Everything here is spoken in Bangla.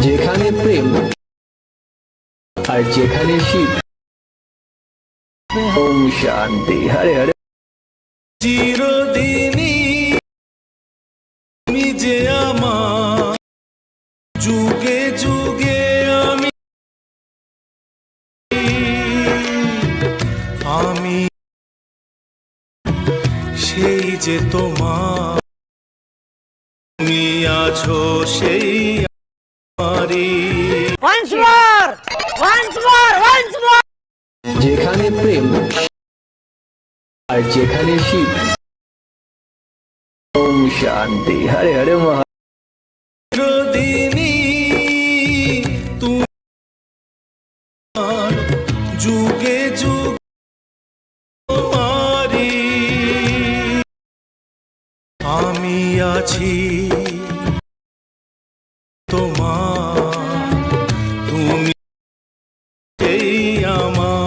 যেখানে প্রেম আর যেখানে শিব। ওম শান্তি। হরে হরে। চিরদিনই তুমি যে আমার, যুগে যুগে আমি আমি সেই যে তোমার, তুমি আছো সেই আমারই। যেখানে প্রেম আর যেখানে শিব। ওম শান্তি। হরে হরে মহা। চিরদিনই তোমার, যুগে যুগে তোমারই আমি আছি তোমার, তুমি সেই আমার।